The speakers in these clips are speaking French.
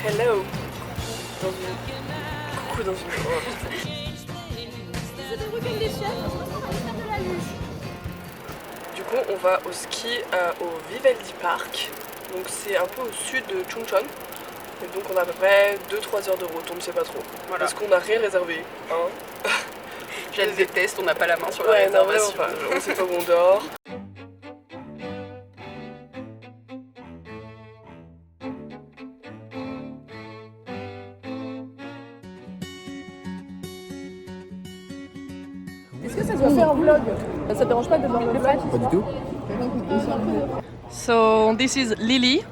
Hello. Coucou dans une Du coup, on va au ski au Vivaldi Park. Donc c'est un peu au sud de Chungcheon. Et donc on a à peu près 2-3 heures de route, on ne sait pas trop. Voilà. Parce qu'on n'a rien réservé. Hein. Je les déteste, on n'a pas la main sur la ouais, réservation. Non, vraiment pas. On sait pas où on dort. Est-ce que ça doit faire un vlog? Ça te dérange pas de voir le vlog? Pas du tout. So this is Lily.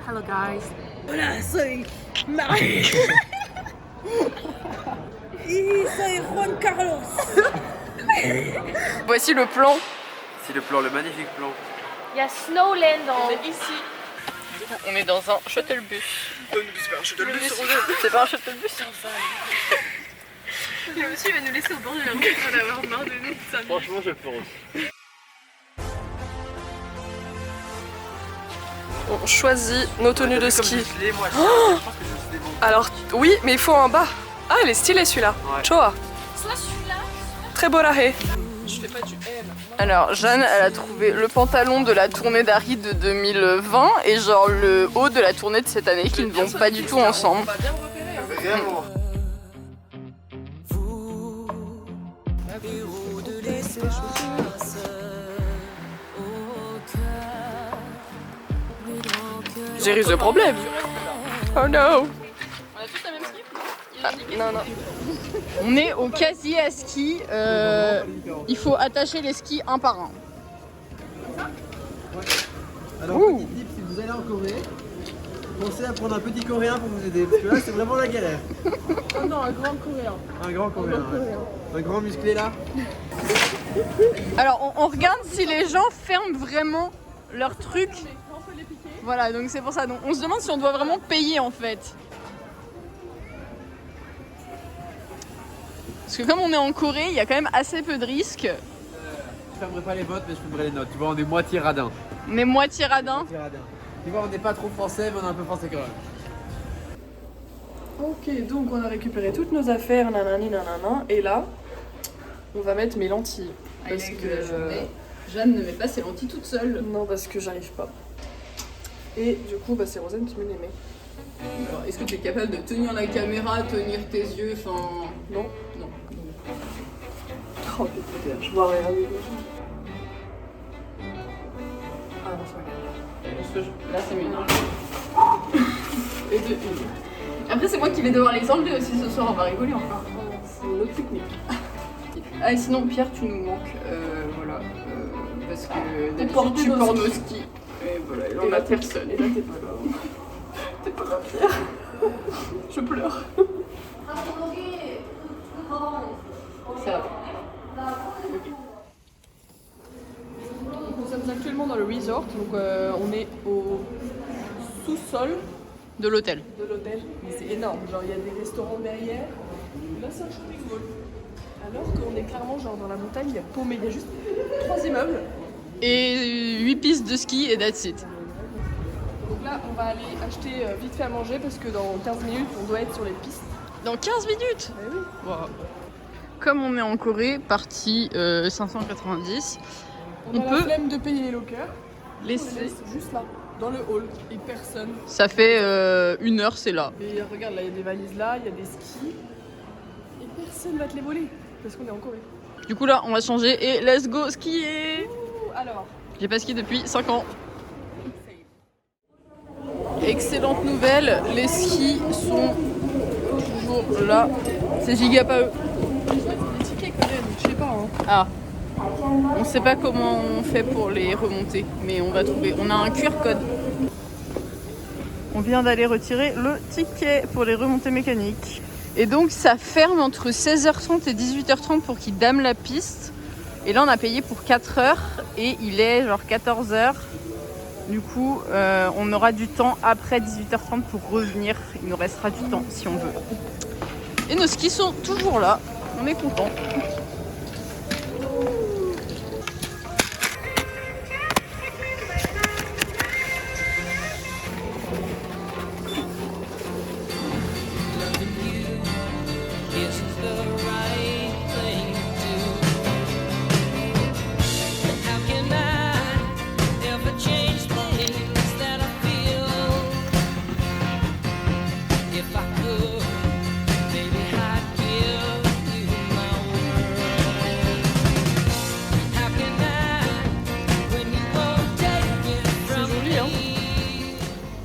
Hello guys. Hola, soy Marie. Y soy Juan Carlos. Voici le plan. C'est le plan, le magnifique plan. Il y a Snowland en... On est ici. On est dans un shuttle bus. C'est pas un shuttlebus. C'est pas un shuttle bus. Le monsieur va nous laisser au bord de la route, il va avoir marre de nous. Ça Franchement, je pense. On choisit nos tenues de ski. Moi, je pense que c'est bon. Alors oui, mais il faut en bas. Ah, il est stylé celui-là. Ouais. Choa. Soit celui-là. Très beau l'arrêt. Je fais pas du L. Alors Jeanne, elle a trouvé le pantalon de la tournée d'Harry de 2020 et genre le haut de la tournée de cette année qui ne vont pas du tout ensemble. Vraiment. There is a problem. Oh no. On a tous la même ski? Non, non. On est au casier à ski. Il faut attacher les skis un par un. Alors, petit tip, si vous allez en Corée, pensez à prendre un petit coréen pour vous aider, parce que là, c'est vraiment la galère. Oh non, un grand coréen. Un grand coréen, ouais. Un grand musclé là. Alors on regarde si les gens ferment vraiment leur truc. Voilà, donc c'est pour ça. Donc on se demande si on doit vraiment payer en fait. Parce que comme on est en Corée, il y a quand même assez peu de risques. Je fermerai pas les votes, mais je fermerai les notes. Tu vois, on est moitié radin. On est moitié radin. Moitié radin. Tu vois, on n'est pas trop français, mais on est un peu français quand même. Ok, donc on a récupéré toutes nos affaires, nanani nanana, et là, on va mettre mes lentilles. Parce que Jeanne ne met pas ses lentilles toute seule. non, parce que j'arrive pas. Et du coup, bah, c'est Rosanne qui me les met. Alors, est-ce que tu es capable de tenir la caméra, tenir tes yeux, enfin... Non. Non. Oh putain, je vois rien. Ah non, c'est pas grave. Là c'est mieux. Et deux, une. Après c'est moi qui vais devoir les enlever aussi ce soir, on va rigoler encore. C'est une autre technique. Ah et sinon Pierre tu nous manques, voilà, parce que d'habitude porter tu nos portes nos skis. skis. Et voilà, il Et en a là, personne. Et là, t'es pas là. T'es pas là, Pierre. Je pleure. Ça va. Nous sommes actuellement dans le resort, donc on est au sous-sol De l'hôtel. de l'hôtel. Mais c'est énorme, genre il y a des restaurants derrière. Là c'est un shopping mall. Alors qu'on est clairement genre dans la montagne, il y a paumé, il y a juste 3 immeubles. Et 8 pistes de ski et that's it. Donc là on va aller acheter vite fait à manger parce que dans 15 minutes on doit être sur les pistes. Dans 15 minutes. Eh oui. Wow. Comme on est en Corée, partie 590, On a on la peut flemme de payer les lockers. On les laisser... laisse juste là, dans le hall, et personne. Ça fait 1 heure, c'est là. Et regarde là, il y a des valises là, il y a des skis. Et personne va te les voler parce qu'on est en Corée. Du coup là, on va changer et let's go skier. Ouh, alors. J'ai pas skié depuis 5 ans. Excellente nouvelle, les skis sont toujours là. C'est giga pas eux. Des tickets quand même, je sais pas. Hein. Ah. On sait pas comment on fait pour les remonter, mais on va trouver. On a un QR code. On vient d'aller retirer le ticket pour les remontées mécaniques. Et donc ça ferme entre 16h30 et 18h30 pour qu'ils dament la piste. Et là on a payé pour 4 heures et il est genre 14h. Du coup, on aura du temps après 18h30 pour revenir. Il nous restera du temps si on veut. Et nos skis sont toujours là. On est contents.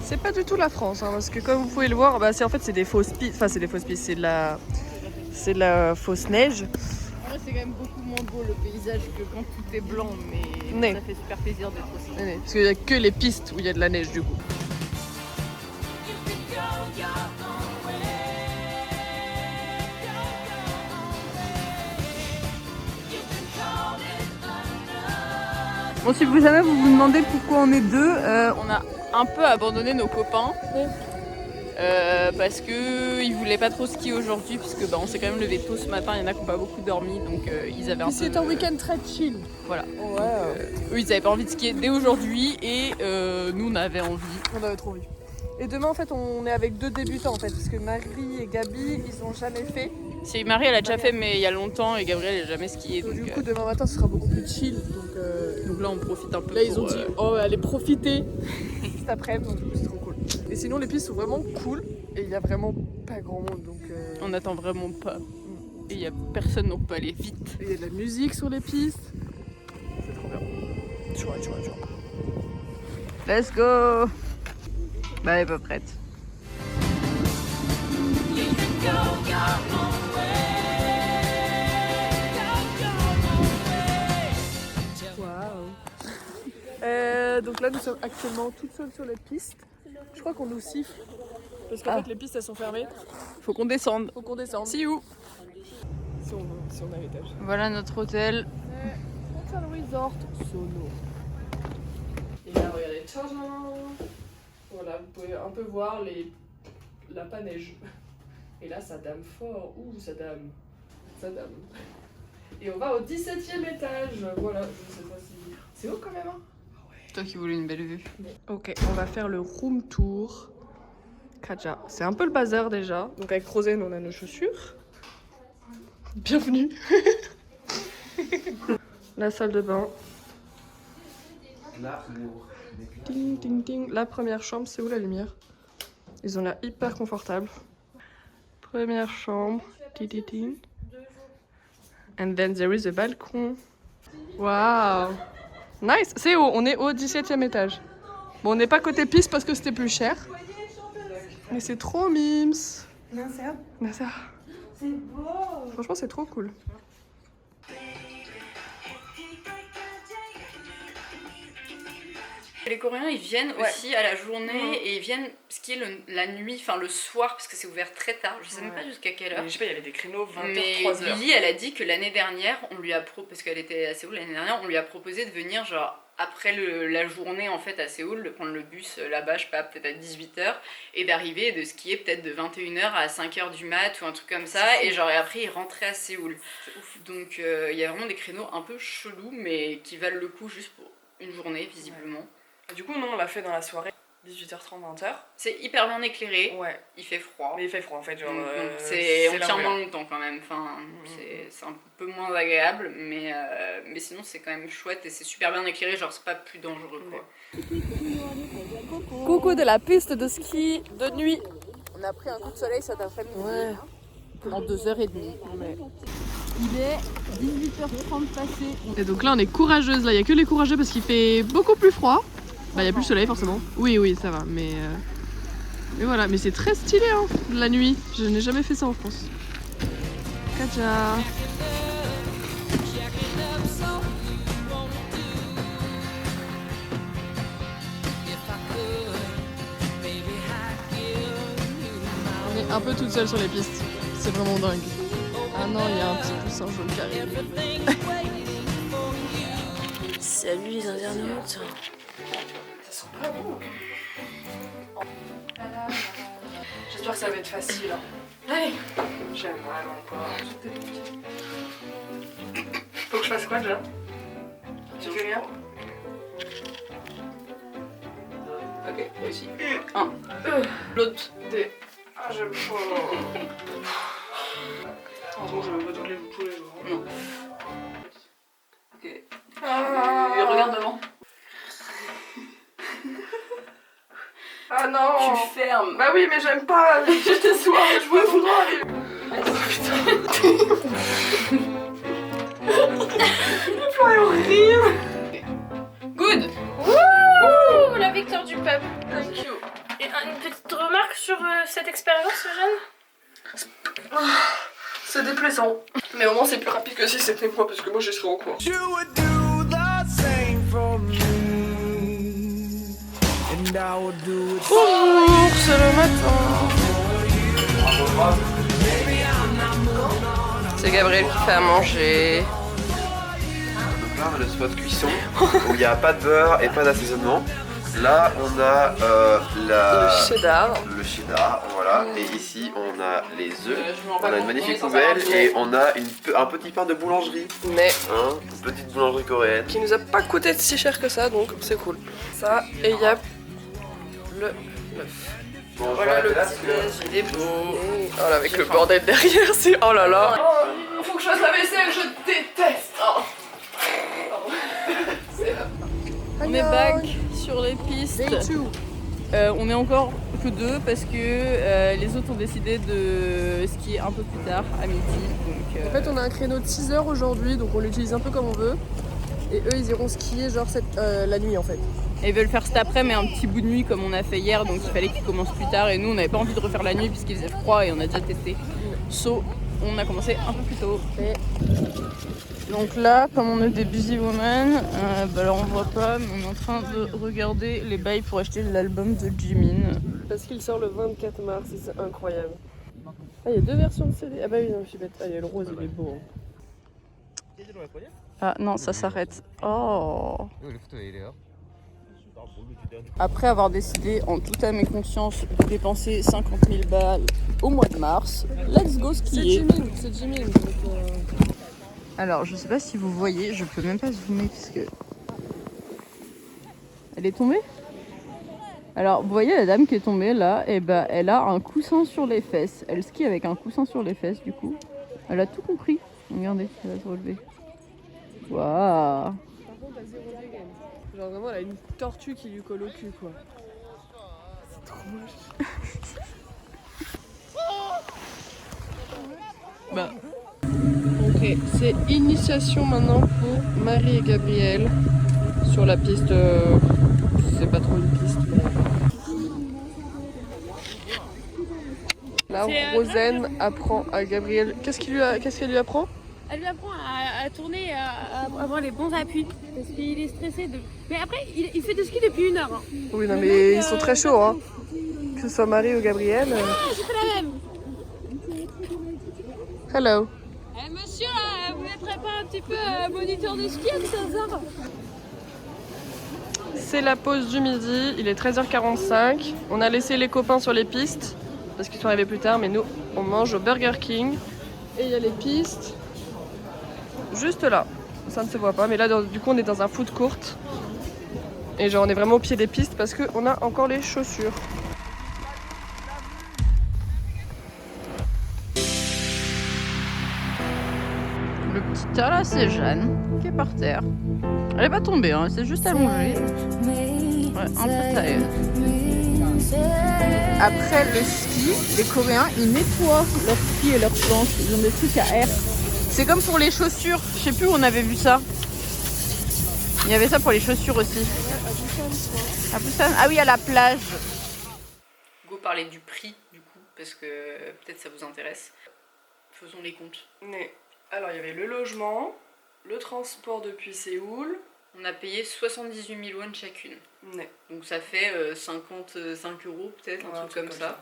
C'est pas du tout la France, hein, parce que comme vous pouvez le voir, bah, c'est des fausses pistes. Enfin, c'est des fausses pistes, c'est de la fausse neige. En vrai, c'est quand même beaucoup moins beau le paysage que quand tout est blanc, mais ça fait super plaisir d'être aussi. Parce qu'il y a que les pistes où il y a de la neige du coup. Bon, si jamais vous vous demandez pourquoi on est deux, on a un peu abandonné nos copains parce que ils voulaient pas trop skier aujourd'hui, puisque on s'est quand même levé tôt ce matin. Il y en a qui n'ont pas beaucoup dormi, donc ils avaient un peu. C'est un week-end très chill. Voilà. Ouais. Donc, eux, ils avaient pas envie de skier dès aujourd'hui et nous, on avait envie. On avait trop envie. Et demain, en fait, on est avec 2 débutants, en fait, parce que Marie et Gabi, ils ont jamais fait. Si Marie, elle a déjà fait, mais il y a longtemps, et Gabriel, elle a jamais skié. Donc, du coup, demain matin, ce sera beaucoup plus chill. Donc là, on profite un peu. là, ils ont dit, oh, allez profiter cet après-midi, donc du coup, c'est trop cool. Et sinon, les pistes sont vraiment cool, et il y a vraiment pas grand monde, donc. On n'attend vraiment pas. Et il y a personne, donc on peut aller vite. Il y a de la musique sur les pistes. C'est trop bien. Chouette. Let's go! Bah, elle est pas prête. Donc là, nous sommes actuellement toutes seules sur les pistes. Je crois qu'on nous siffle. Parce qu'en fait, les pistes, elles sont fermées. Faut qu'on descende. Faut qu'on descende. See you! Si on a l'étage. Voilà notre hôtel. Hotel Resort Sono. Et là, regardez. Tadam! Voilà, vous pouvez un peu voir la neige. Et là, ça dame fort. Ouh, ça dame. Et on va au 17e étage. Voilà, je sais pas si. C'est haut quand même, hein? Toi qui voulais une belle vue. Ok, on va faire le room tour. Kaja. C'est un peu le bazar déjà. Donc avec Rosen, on a nos chaussures. Bienvenue. La salle de bain. Ding, ding, ding. La première chambre, c'est où la lumière? Ils ont l'air hyper confortables. Première chambre. Ding, ding, ding. And then there is a balcon. Wow. Nice. C'est haut. On est au 17e étage. Bon, on n'est pas côté piste parce que c'était plus cher. Mais c'est trop mimes. Merci. C'est beau. Franchement, c'est trop cool. Les Coréens, ils viennent aussi à la journée et ils viennent skier la nuit, enfin le soir, parce que c'est ouvert très tard. Je sais même pas jusqu'à quelle heure. Je sais pas, il y avait des créneaux 20h, Mais 3h. Lily, elle a dit que l'année dernière, on lui a parce qu'elle était à Séoul l'année dernière, on lui a proposé de venir genre après la journée en fait à Séoul, de prendre le bus là-bas, je sais pas, peut-être à 18h, et d'arriver et de skier peut-être de 21h à 5h du mat ou un truc comme ça, et genre et après ils rentraient à Séoul. Donc il y a vraiment des créneaux un peu chelous, mais qui valent le coup juste pour une journée visiblement. Du coup, nous on l'a fait dans la soirée, 18h30, 20h. C'est hyper bien éclairé, Ouais. il fait froid. Mais il fait froid en fait, genre. On tient l'envers. moins longtemps quand même, enfin, c'est un peu moins agréable, mais sinon c'est quand même chouette et c'est super bien éclairé, genre c'est pas plus dangereux quoi. Coucou de la piste de ski de nuit. On a pris un coup de soleil cet après-midi. Ouais. En 2h30. Il est 18h30 passé. Et donc là on est courageuse, là il n'y a que les courageux parce qu'il fait beaucoup plus froid. Bah il n'y a plus le soleil forcément. Oui ça va, mais voilà, mais c'est très stylé hein, la nuit. Je n'ai jamais fait ça en France. Kaja. On est un peu toute seule sur les pistes. C'est vraiment dingue. Ah non, il y a un petit poussin jaune qui arrive. Salut les internautes. sent pas bon. J'espère que ça va être facile. Hein. Allez. J'aime vraiment pas. Faut que je fasse quoi déjà? Tu fais rien? Ok, réussi. Un. L'autre des. Ah, j'aime pas. Heureusement, je vais pas doubler le poulet. Non. Ok. Ah. Regarde devant. Ah non! Tu fermes. Bah oui, mais j'aime pas. J'étais soir, je vois tout droit. Oh putain. Le plan est horrible. Good. Ouh, la victoire du peuple. Thank you. Et une petite remarque sur cette expérience, Jeanne? C'est déplaisant. Mais au moins, c'est plus rapide que si c'était moi, parce que moi, je serais en cours. Bonjour, c'est le matin. C'est Gabriel qui fait à manger. Donc là on a le spot cuisson où il n'y a pas de beurre et pas d'assaisonnement. Là on a Le cheddar. le cheddar, voilà. Et ici on a les œufs, je m'en rends on a une compte, magnifique on est sans savoir poubelle deviner. et on a un petit pain de boulangerie. Mais Hein, une petite boulangerie coréenne. qui nous a pas coûté si cher que ça, donc c'est cool. Ça, et il y a le œuf. Bon, Voilà le là, petit déj, il est beau. Oh là, avec le bordel derrière, c'est. Oh là là. Oh, il faut que je fasse la vaisselle, je déteste. Oh. On est back sur les pistes. On est encore que deux parce que les autres ont décidé de skier un peu plus tard, à midi. Donc, En fait, on a un créneau de 6 heures aujourd'hui, donc on l'utilise un peu comme on veut. Et eux, ils iront skier genre la nuit en fait. et ils veulent faire cet après, mais un petit bout de nuit comme on a fait hier, donc il fallait qu'ils commencent plus tard. Et nous, on n'avait pas envie de refaire la nuit puisqu'il faisait froid et on a déjà testé. So, on a commencé un peu plus tôt. Donc là, comme on est des busy women, bah alors on voit pas, mais on est en train de regarder les bails pour acheter l'album de Jimin. Parce qu'il sort le 24 mars et c'est incroyable. Ah, il y a deux versions de CD. Ah bah oui, non, je suis bête. Ah, il y a le rose, il est beau. Hein. Ah non, ça s'arrête. Oh. Après avoir décidé en toute âme et conscience de dépenser 50 000 balles au mois de mars, let's go C'est skier. Jimin, c'est Jimin. Donc, Alors, je sais pas si vous voyez, je peux même pas zoomer puisque... Elle est tombée? Alors, vous voyez la dame qui est tombée là, et bah elle a un coussin sur les fesses. Elle skie avec un coussin sur les fesses du coup. Elle a tout compris. Regardez, elle va se relever. Waouh! Par contre, t'as zéro dégaine. Genre vraiment, elle a une tortue qui lui colle au cul, quoi. C'est trop moche. Bah, Ok, c'est initiation maintenant pour Marie et Gabriel sur la piste. C'est pas trop une piste, mais. Là, Rosen apprend à Gabriel. Qu'est-ce qu'elle lui apprend? Elle lui apprend à tourner, à avoir les bons appuis. Parce qu'il est stressé. Mais après, il fait du ski depuis 1 heure. Hein. Oui, non, mais ils sont très chauds, hein. Que ce soit Marie ou Gabriel. J'ai fait la même. Hello. Eh monsieur, vous mettrez pas un petit peu moniteur de ski à 16h? C'est la pause du midi, il est 13h45. On a laissé les copains sur les pistes parce qu'ils sont arrivés plus tard, mais nous on mange au Burger King. Et il y a les pistes juste là. Ça ne se voit pas, mais là du coup on est dans un food court. Et genre on est vraiment au pied des pistes parce qu'on a encore les chaussures. le petit tas là, c'est Jeanne qui est par terre. Elle est pas tombée, hein, elle s'est juste allongée. Ouais, un peu taillée. Après le ski, les Coréens ils nettoient leurs skis et leurs planches. Ils ont des trucs à air. C'est comme pour les chaussures. Je sais plus où on avait vu ça. Il y avait ça pour les chaussures aussi. À Busan. Ah oui, à la plage. Go parler du prix du coup parce que peut-être ça vous intéresse. Faisons les comptes. Mais, alors, il y avait le logement, le transport depuis Séoul. On a payé 78 000 won chacune. Mais, Donc ça fait 55 euros peut-être, un truc comme ça.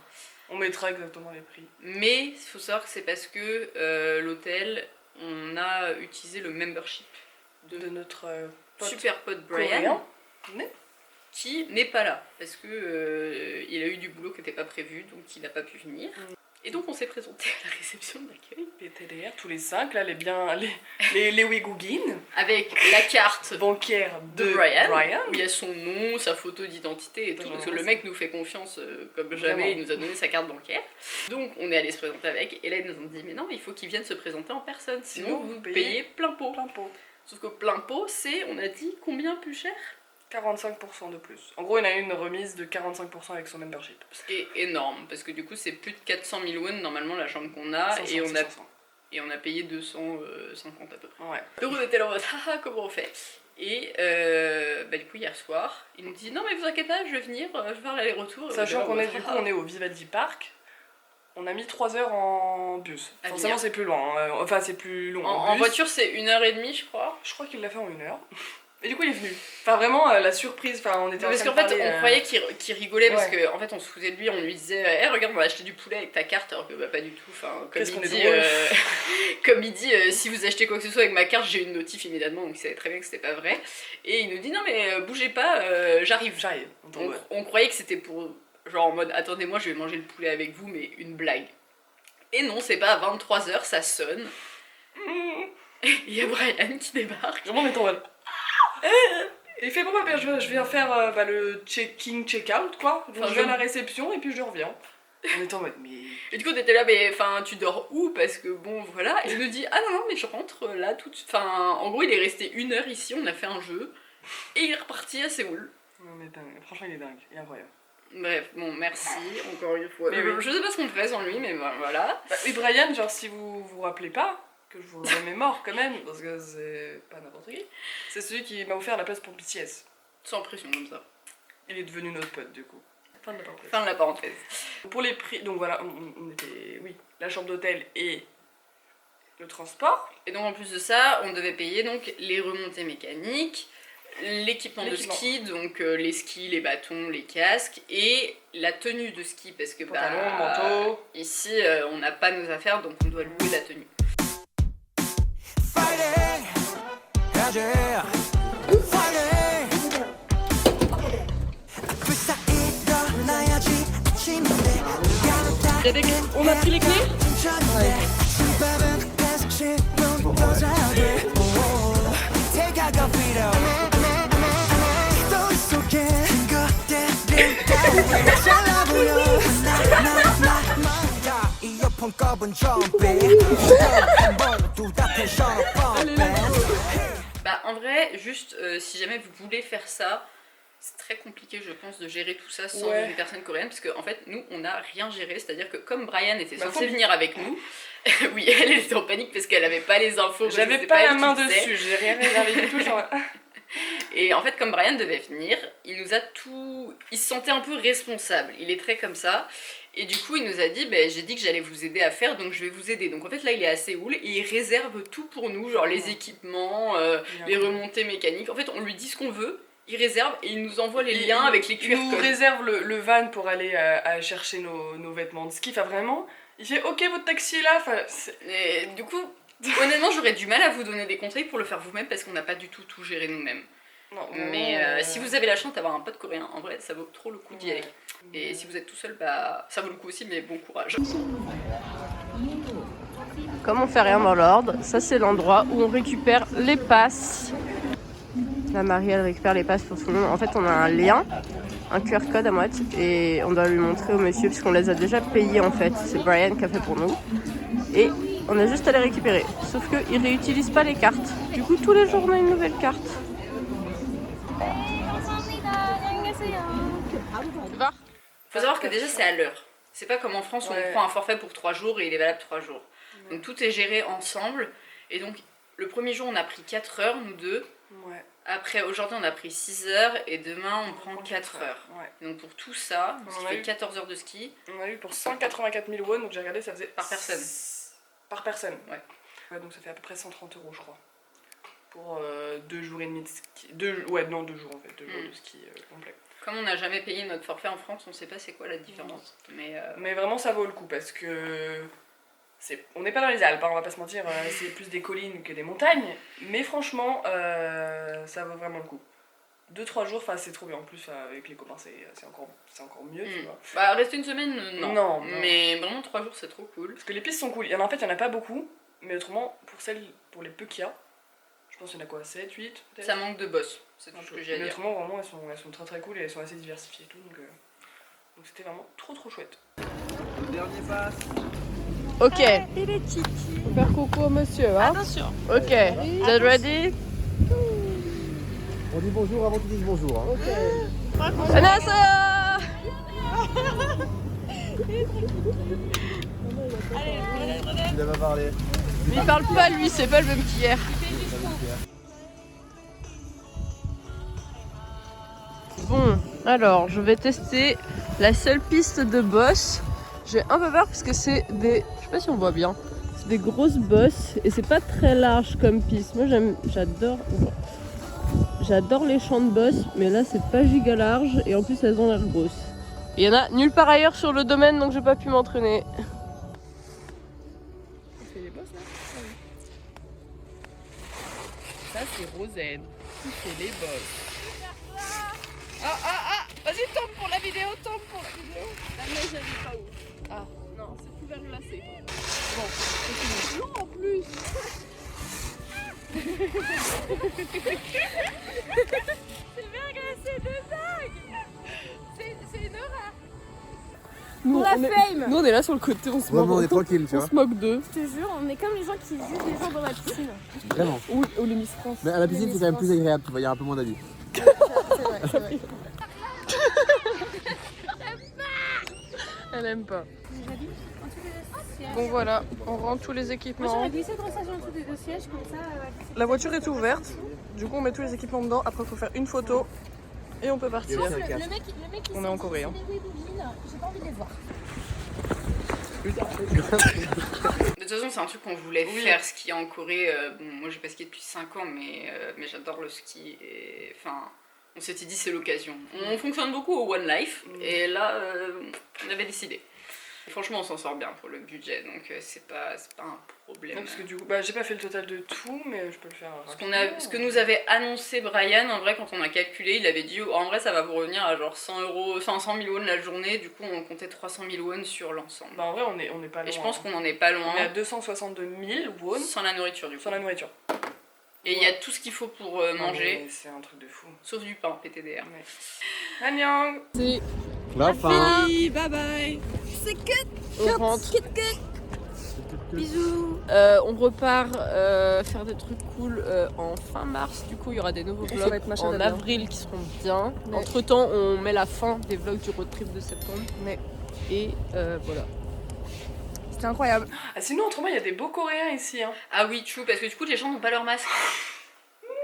On mettra exactement les prix. Mais il faut savoir que c'est parce que l'hôtel, on a utilisé le membership De notre pote super pote coréen. Brian. Mais, qui n'est pas là parce que il a eu du boulot qui n'était pas prévu, donc il n'a pas pu venir. Et donc on s'est présenté à la réception d'accueil. PTDR, tous les 5, là, les Wigougines. Avec la carte bancaire de Brian, où il y a son nom, sa photo d'identité et tout, parce que le mec nous fait confiance comme jamais, il nous a donné sa carte bancaire. Donc on est allé se présenter avec, et là ils nous ont dit mais non, il faut qu'ils viennent se présenter en personne, sinon vous payez plein pot. Sauf que plein pot, c'est, on a dit, combien plus cher ? 45% de plus. En gros, il a eu une remise de 45% avec son membership. Ce qui est énorme, parce que du coup c'est plus de 400 000 won normalement la chambre qu'on a, 500, et on a payé 250 à peu près. Ouais. Donc on était là en mode haha, comment on fait? Et du coup hier soir, il nous dit non mais vous inquiétez pas, je vais venir, je vais faire l'aller-retour. Sachant qu'on est du coup on est au Vivaldi Park, on a mis 3 heures en bus. Forcément c'est plus loin, enfin c'est plus long. En voiture c'est 1h30 je crois. Je crois qu'il l'a fait en 1 heure. Et du coup il est venu. Enfin vraiment la surprise, enfin on était parce qu'en fait on croyait qu'il rigolait parce qu'en fait on se foutait de lui, on lui disait hey, regarde on va acheter du poulet avec ta carte alors que bah pas du tout, enfin comme il dit, comme il dit si vous achetez quoi que ce soit avec ma carte j'ai une notif immédiatement, donc il savait très bien que c'était pas vrai. Et il nous dit non mais bougez pas, j'arrive. Donc on croyait que c'était pour genre en mode attendez-moi je vais manger le poulet avec vous, mais une blague. Et non, c'est pas à 23h, ça sonne. Il y a Brian qui débarque. Vraiment on est en mode et il fait bon bah je viens faire le check-in, check-out quoi. Donc je vais à la réception et puis je reviens. On est en mode mais... Et du coup on était là mais enfin tu dors où parce que bon voilà. Et il nous dit ah non mais je rentre là tout de suite. Enfin en gros il est resté 1 heure ici, on a fait un jeu. Et il est reparti à Séoul. Non mais dingue, franchement il est dingue, il est incroyable. Bref, bon merci encore une fois. Mais oui. Je sais pas ce qu'on ferait sans lui mais voilà. Et Brian, genre si vous vous rappelez pas, que je vous remémore quand même, parce que c'est pas n'importe qui, c'est celui qui m'a offert la place pour BTS. Sans pression comme ça. Il est devenu notre pote du coup. Fin de la parenthèse. Fin de la parenthèse. Pour les prix, donc voilà, on était, oui, la chambre d'hôtel et le transport. Et donc en plus de ça, on devait payer donc les remontées mécaniques, l'équipement de ski, donc les skis, les bâtons, les casques, et la tenue de ski, parce que pantalon, manteau. Ici on n'a pas nos affaires, donc on doit louer la tenue. On a pris les clés. Bah en vrai, juste si jamais vous voulez faire ça, c'est très compliqué je pense de gérer tout ça sans une personne coréenne, parce qu'en fait nous on n'a rien géré, c'est à dire que comme Brian était censé venir avec nous, oui elle était en panique parce qu'elle avait pas les infos, j'avais pas la main dessus, j'ai rien réservé du tout genre... Et en fait comme Brian devait venir, il nous a tout... il se sentait un peu responsable, il est très comme ça. Et du coup il nous a dit j'ai dit que j'allais vous aider à faire, donc je vais vous aider. Donc en fait là il est à Séoul et il réserve tout pour nous, genre les équipements, les remontées mécaniques. En fait on lui dit ce qu'on veut, il réserve et il nous envoie les liens avec les QR codes. Il nous réserve le van pour aller chercher nos vêtements de ski, enfin vraiment, il fait ok votre taxi est là. Et du coup honnêtement j'aurais du mal à vous donner des conseils pour le faire vous-même parce qu'on n'a pas du tout géré nous-mêmes. Non, mais si vous avez la chance d'avoir un pote coréen, en vrai ça vaut trop le coup d'y aller. Et si vous êtes tout seul, bah ça vaut le coup aussi, mais bon courage. Comme on fait rien dans l'ordre, ça c'est l'endroit où on récupère les passes. La Marie elle récupère les passes pour tout le monde. En fait on a un lien, un QR code à moitié et on doit lui montrer au monsieur parce qu'on les a déjà payés en fait. C'est Brian qui a fait pour nous. Et on a juste à les récupérer. Sauf qu'il réutilise pas les cartes. Du coup tous les jours on a une nouvelle carte. Faut savoir que déjà c'est à l'heure. C'est pas comme en France où on prend un forfait pour 3 jours et il est valable 3 jours. Donc tout est géré ensemble. Et donc le premier jour on a pris 4 heures, nous deux. Ouais. Après aujourd'hui on a pris 6 heures et demain on prend 4 heures. Ouais. Donc pour tout ça, on fait 14 heures de ski. On a eu pour 184 000 won, donc j'ai regardé ça faisait... Par personne. Par personne. Ouais. Donc ça fait à peu près 130 € je crois. Pour 2 jours et demi de ski. 2 jours en fait, 2 jours de ski complet. Comme on n'a jamais payé notre forfait en France, on sait pas c'est quoi la différence. Mais vraiment ça vaut le coup parce que on n'est pas dans les Alpes, hein, on va pas se mentir, c'est plus des collines que des montagnes, mais franchement ça vaut vraiment le coup. 2-3 jours, enfin c'est trop bien. En plus avec les copains c'est encore mieux, tu vois. Bah rester une semaine, non. Non. Mais vraiment 3 jours c'est trop cool. Parce que les pistes sont cool. En fait il y en a pas beaucoup, mais autrement pour les peu qu'il y a, je pense qu'il y en a quoi, 7, 8 peut-être. Ça manque de boss, c'est tout ce que j'ai à Mais dire. autrement vraiment elles sont très très cool et elles sont assez diversifiées et tout, donc c'était vraiment trop chouette. Le dernier passe. Ok. Il est titi. On va faire coucou au monsieur, hein. Attention. Ok. Vous êtes ready? On dit bonjour avant qu'ils disent bonjour. Hein. 안녕하세요. Il va parler. Mais il parle pas lui, c'est pas le même qu'hier. Bon, alors je vais tester la seule piste de boss. J'ai un peu peur parce que c'est des... Je sais pas si on voit bien. C'est des grosses bosses et c'est pas très large comme piste. Moi j'adore les champs de boss, mais là c'est pas giga large et en plus elles ont l'air grosses. Il y en a nulle part ailleurs sur le domaine donc j'ai pas pu m'entraîner. C'est les boss là. Ça c'est Rosen. C'est les boss. Ah, vas-y tombe pour la vidéo, tombe pour la vidéo. La neige elle est pas où? Ah non, c'est tout verglacé. Bon, c'est fini. Non en plus. C'est verglacé de dingue. C'est une horreur. Nous, Pour la fame. Nous on est là sur le côté, on se Ouais, mais moque. on est tranquille, tu On vois. se moque d'eux. Je te jure, on est comme les gens qui jugent les gens dans la piscine. Vraiment. Ou les Miss France. Mais à la piscine, c'est quand même plus agréable, tu vois, il y a un peu moins d'avis. C'est vrai. Elle aime pas. J'habite en dessous des sièges. Bon voilà, on rentre tous les Moi équipements. j'aurais glissé de ressage en dessous des deux sièges comme ça. La voiture est ouverte, du coup on met tous les équipements dedans, après il faut faire une photo et on peut partir. Le mec il On est en Corée, hein. J'ai pas envie de les voir. De toute façon, c'est un truc qu'on voulait faire, skier en Corée. Bon, moi j'ai pas skié depuis 5 ans, mais j'adore le ski. Et enfin, on s'était dit c'est l'occasion. On fonctionne beaucoup au One Life, et là, on avait décidé. Et franchement, on s'en sort bien pour le budget, donc c'est pas un problème. Non, parce que du coup, j'ai pas fait le total de tout, mais je peux le faire Ce que nous avait annoncé Brian, en vrai, quand on a calculé, il avait dit en vrai ça va vous revenir à genre 100 000 won la journée, du coup on comptait 300 000 won sur l'ensemble. Bah en vrai, on est pas loin. Et je pense qu'on en est pas loin. On est à 262 000 won Sans la nourriture, du coup. sans la nourriture. Et il y a tout ce qu'il faut pour manger, C'est un truc de fou. sauf du pain, PTDR. Ouais. Annyeong. C'est La fin. fini, bye bye. C'est que On rentre. bisous. On repart faire des trucs cool en fin mars, du coup il y aura des nouveaux ça vlogs va être machin en d'adore. avril qui seront bien. Ouais. Entre temps on met la fin des vlogs du road trip de septembre. Ouais. Et voilà. C'était incroyable. Ah, sinon, autrement, il y a des beaux Coréens ici. Hein. Ah oui, true, parce que du coup les gens n'ont pas leur masque.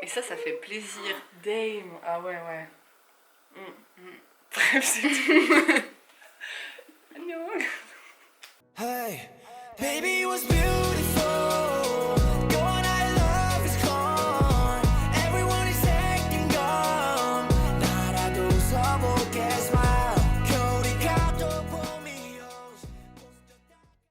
Et ça fait plaisir. Dame. Ah ouais. Bref, c'est tout. Annyeong. Hey, baby.